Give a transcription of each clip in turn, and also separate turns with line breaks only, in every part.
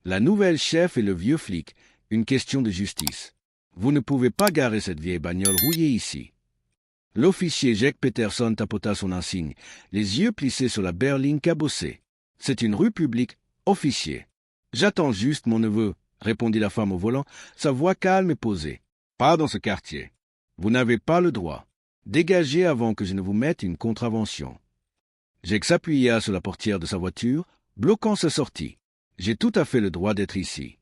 La nouvelle chef et le vieux flic, une question de justice. Vous ne pouvez pas garer cette vieille bagnole rouillée ici. L'officier Jack Peterson tapota son insigne, les yeux plissés sur la berline cabossée. C'est une rue publique, officier. J'attends juste mon neveu, répondit la femme au volant, sa voix calme et posée. Pas dans ce quartier. Vous n'avez pas le droit. Dégagez avant que je ne vous mette une contravention. Jack s'appuya sur la portière de sa voiture, bloquant sa sortie. J'ai tout à fait le droit d'être ici.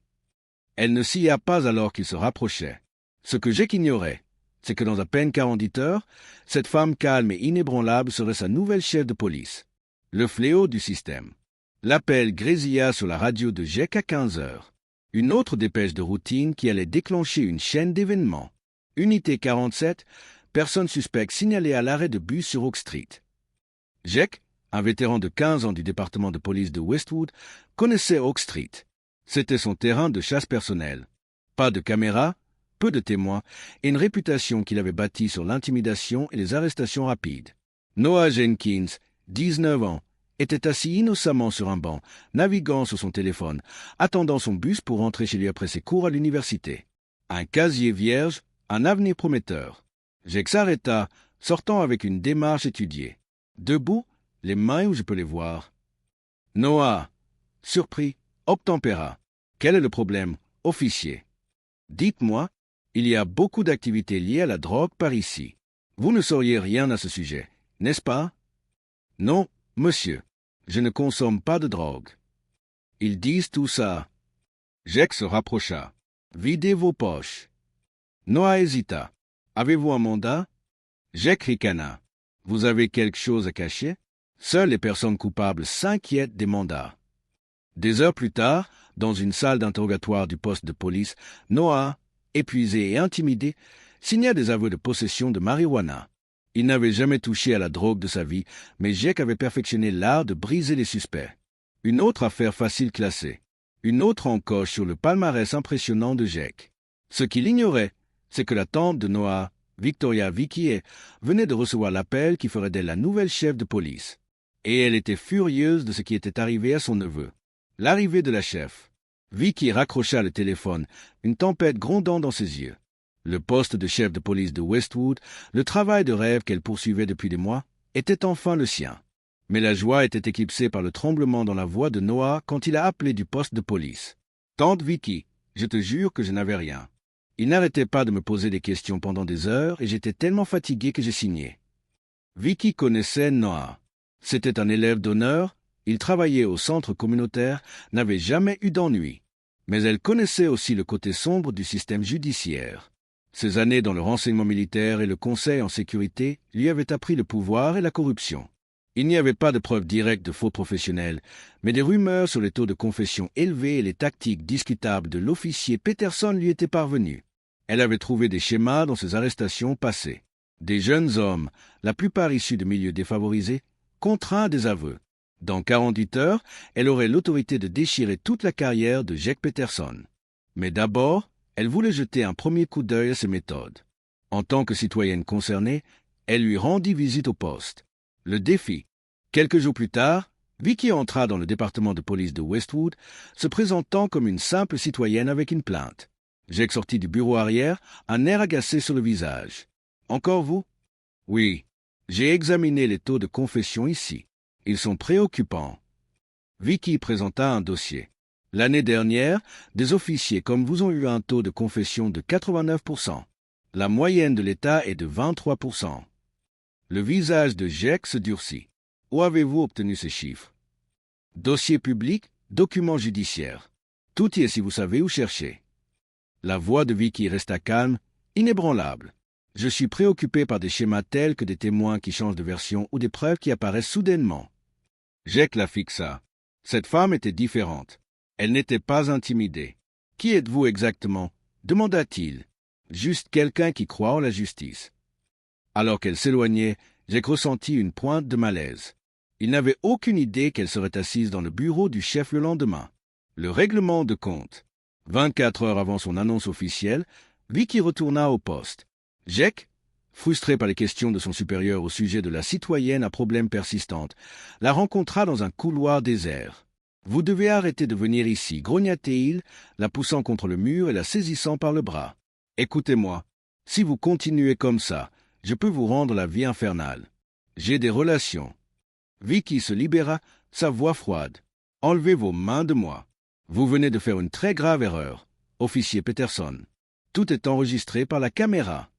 Elle ne s'y a pas alors qu'il se rapprochait. Ce que Jack ignorait, c'est que dans à peine 48 heures, cette femme calme et inébranlable serait sa nouvelle chef de police. Le fléau du système. L'appel grésilla sur la radio de Jack à 15 heures. Une autre dépêche de routine qui allait déclencher une chaîne d'événements. Unité 47, personne suspecte signalée à l'arrêt de bus sur Oak Street. Jack, un vétéran de 15 ans du département de police de Westwood, connaissait Oak Street. C'était son terrain de chasse personnelle. Pas de caméra, peu de témoins, et une réputation qu'il avait bâtie sur l'intimidation et les arrestations rapides. Noah Jenkins, 19 ans, était assis innocemment sur un banc, naviguant sur son téléphone, attendant son bus pour rentrer chez lui après ses cours à l'université. Un casier vierge, un avenir prometteur. Jack s'arrêta, sortant avec une démarche étudiée. Debout, les mains où je peux les voir. Noah, surpris, obtempéra. Quel est le problème, officier? Dites-moi, il y a beaucoup d'activités liées à la drogue par ici. Vous ne sauriez rien à ce sujet, n'est-ce pas? Non, monsieur, je ne consomme pas de drogue. Ils disent tout ça. Jack se rapprocha. Videz vos poches. Noah hésita. Avez-vous un mandat? Jack ricana. Vous avez quelque chose à cacher? Seules les personnes coupables s'inquiètent des mandats. Des heures plus tard, dans une salle d'interrogatoire du poste de police, Noah, épuisé et intimidé, signa des aveux de possession de marijuana. Il n'avait jamais touché à la drogue de sa vie, mais Jack avait perfectionné l'art de briser les suspects. Une autre affaire facile classée. Une autre encoche sur le palmarès impressionnant de Jack. Ce qu'il ignorait, c'est que la tante de Noah, Victoria Vicky, venait de recevoir l'appel qui ferait d'elle la nouvelle chef de police. Et elle était furieuse de ce qui était arrivé à son neveu. L'arrivée de la chef. Vicky raccrocha le téléphone, une tempête grondant dans ses yeux. Le poste de chef de police de Westwood, le travail de rêve qu'elle poursuivait depuis des mois, était enfin le sien. Mais la joie était éclipsée par le tremblement dans la voix de Noah quand il a appelé du poste de police. « Tante Vicky, je te jure que je n'avais rien. » Il n'arrêtait pas de me poser des questions pendant des heures et j'étais tellement fatigué que j'ai signé. Vicky connaissait Noah. C'était un élève d'honneur, il travaillait au centre communautaire, n'avait jamais eu d'ennui. Mais elle connaissait aussi le côté sombre du système judiciaire. Ses années dans le renseignement militaire et le conseil en sécurité lui avaient appris le pouvoir et la corruption. Il n'y avait pas de preuves directes de faux professionnels, mais des rumeurs sur les taux de confession élevés et les tactiques discutables de l'officier Peterson lui étaient parvenues. Elle avait trouvé des schémas dans ses arrestations passées. Des jeunes hommes, la plupart issus de milieux défavorisés, contraints à des aveux. Dans 48 heures, elle aurait l'autorité de déchirer toute la carrière de Jack Peterson. Mais d'abord, elle voulait jeter un premier coup d'œil à ses méthodes. En tant que citoyenne concernée, elle lui rendit visite au poste. Le défi. Quelques jours plus tard, Vicky entra dans le département de police de Westwood, se présentant comme une simple citoyenne avec une plainte. Jack sortit du bureau arrière, un air agacé sur le visage. « Encore vous? »« Oui. J'ai examiné les taux de confession ici. Ils sont préoccupants. » Vicky présenta un dossier. L'année dernière, des officiers comme vous ont eu un taux de confession de 89%. La moyenne de l'État est de 23%. Le visage de Jack se durcit. Où avez-vous obtenu ces chiffres? Dossier public, document judiciaire. Tout y est si vous savez où chercher. La voix de Vicky resta calme, inébranlable. Je suis préoccupé par des schémas tels que des témoins qui changent de version ou des preuves qui apparaissent soudainement. Jack la fixa. Cette femme était différente. Elle n'était pas intimidée. « Qui êtes-vous exactement » demanda-t-il. « Juste quelqu'un qui croit en la justice. » Alors qu'elle s'éloignait, Jack ressentit une pointe de malaise. Il n'avait aucune idée qu'elle serait assise dans le bureau du chef le lendemain. Le règlement de compte. 24 heures avant son annonce officielle, Vicky retourna au poste. Jack, frustré par les questions de son supérieur au sujet de la citoyenne à problème persistante, la rencontra dans un couloir désert. « Vous devez arrêter de venir ici, grognatait-il, la poussant contre le mur et la saisissant par le bras. Écoutez-moi. Si vous continuez comme ça, je peux vous rendre la vie infernale. J'ai des relations. Vicky se libéra, sa voix froide. Enlevez vos mains de moi. Vous venez de faire une très grave erreur, officier Peterson. Tout est enregistré par la caméra.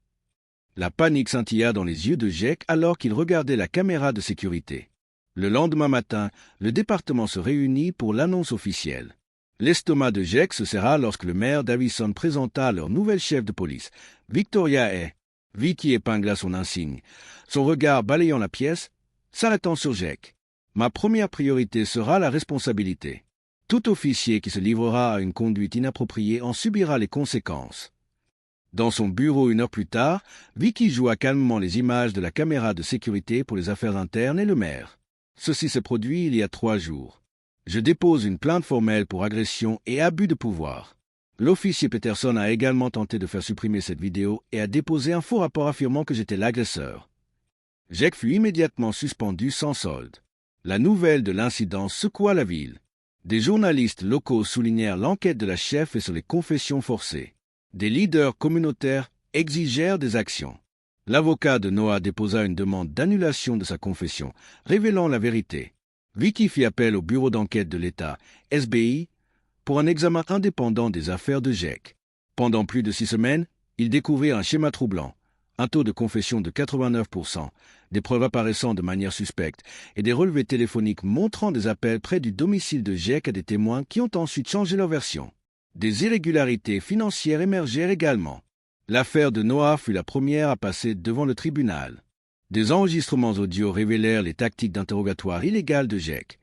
La panique scintilla dans les yeux de Jake alors qu'il regardait la caméra de sécurité. Le lendemain matin, le département se réunit pour l'annonce officielle. L'estomac de Jake se serra lorsque le maire Davison présenta leur nouvelle chef de police, Victoria Hay. Vicky épingla son insigne, son regard balayant la pièce, s'arrêtant sur Jake. Ma première priorité sera la responsabilité. Tout officier qui se livrera à une conduite inappropriée en subira les conséquences. Dans son bureau 1 heure plus tard, Vicky joua calmement les images de la caméra de sécurité pour les affaires internes et le maire. Ceci s'est produit il y a 3 jours. Je dépose une plainte formelle pour agression et abus de pouvoir. L'officier Peterson a également tenté de faire supprimer cette vidéo et a déposé un faux rapport affirmant que j'étais l'agresseur. Jake fut immédiatement suspendu sans solde. La nouvelle de l'incident secoua la ville. Des journalistes locaux soulignèrent l'enquête de la chef et sur les confessions forcées. Des leaders communautaires exigèrent des actions. L'avocat de Noah déposa une demande d'annulation de sa confession, révélant la vérité. Vicky fit appel au bureau d'enquête de l'État, SBI, pour un examen indépendant des affaires de Jake. Pendant plus de 6 semaines, il découvrit un schéma troublant, un taux de confession de 89%, des preuves apparaissant de manière suspecte et des relevés téléphoniques montrant des appels près du domicile de Jake à des témoins qui ont ensuite changé leur version. Des irrégularités financières émergèrent également. L'affaire de Noah fut la première à passer devant le tribunal. Des enregistrements audio révélèrent les tactiques d'interrogatoire illégales de Jake.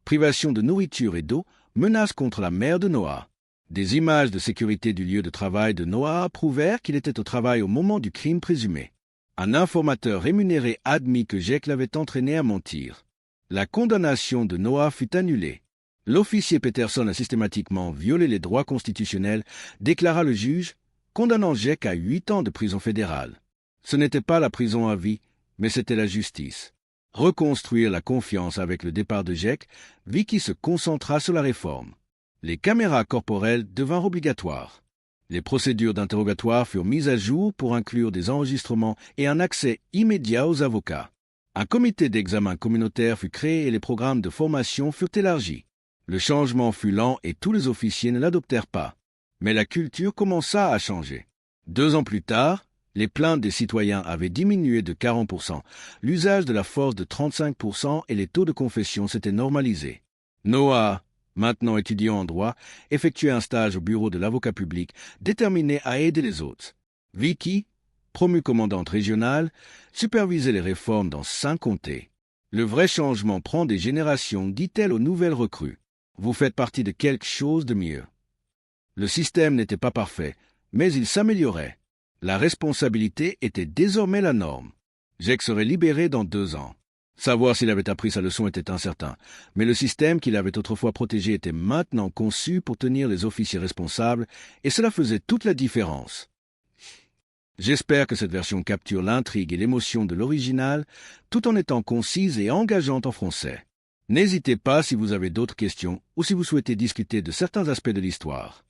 Privation de nourriture et d'eau, menace contre la mère de Noah. Des images de sécurité du lieu de travail de Noah prouvèrent qu'il était au travail au moment du crime présumé. Un informateur rémunéré admit que Jake l'avait entraîné à mentir. La condamnation de Noah fut annulée. L'officier Peterson a systématiquement violé les droits constitutionnels, déclara le juge, condamnant Jake à 8 ans de prison fédérale. Ce n'était pas la prison à vie, mais c'était la justice. Reconstruire la confiance avec le départ de Jake, Vicky se concentra sur la réforme. Les caméras corporelles devinrent obligatoires. Les procédures d'interrogatoire furent mises à jour pour inclure des enregistrements et un accès immédiat aux avocats. Un comité d'examen communautaire fut créé et les programmes de formation furent élargis. Le changement fut lent et tous les officiers ne l'adoptèrent pas. Mais la culture commença à changer. 2 ans plus tard, les plaintes des citoyens avaient diminué de 40%, l'usage de la force de 35% et les taux de confession s'étaient normalisés. Noah, maintenant étudiant en droit, effectuait un stage au bureau de l'avocat public, déterminé à aider les autres. Vicky, promue commandante régionale, supervisait les réformes dans 5 comtés. Le vrai changement prend des générations, dit-elle aux nouvelles recrues. Vous faites partie de quelque chose de mieux. Le système n'était pas parfait, mais il s'améliorait. La responsabilité était désormais la norme. Jake serait libéré dans 2 ans. Savoir s'il avait appris sa leçon était incertain, mais le système qu'il avait autrefois protégé était maintenant conçu pour tenir les officiers responsables, et cela faisait toute la différence. J'espère que cette version capture l'intrigue et l'émotion de l'original, tout en étant concise et engageante en français. N'hésitez pas si vous avez d'autres questions ou si vous souhaitez discuter de certains aspects de l'histoire.